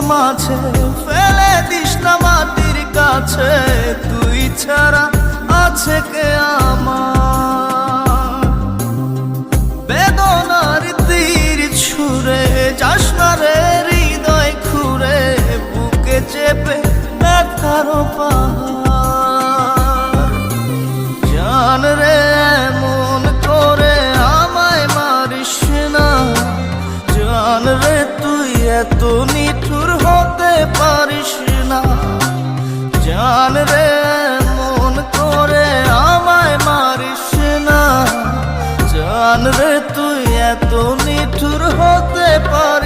মাঝে ফেলে দিস না মাটির কাছে, তুই ছাড়া আছে কে আমার? বেদনার তীর ছুঁড়ে যাস না রে হৃদয় খুঁড়ে, বুকে চেপে ব্যথার পাহাড়। জান রে এমন করে আমায় মারিস না, জান রে তুই এত নিঠুর হতে পারিস না। জান রে এমন করে আমায় মারিস না, জান রে তুই এত নিঠুর হতে পারিস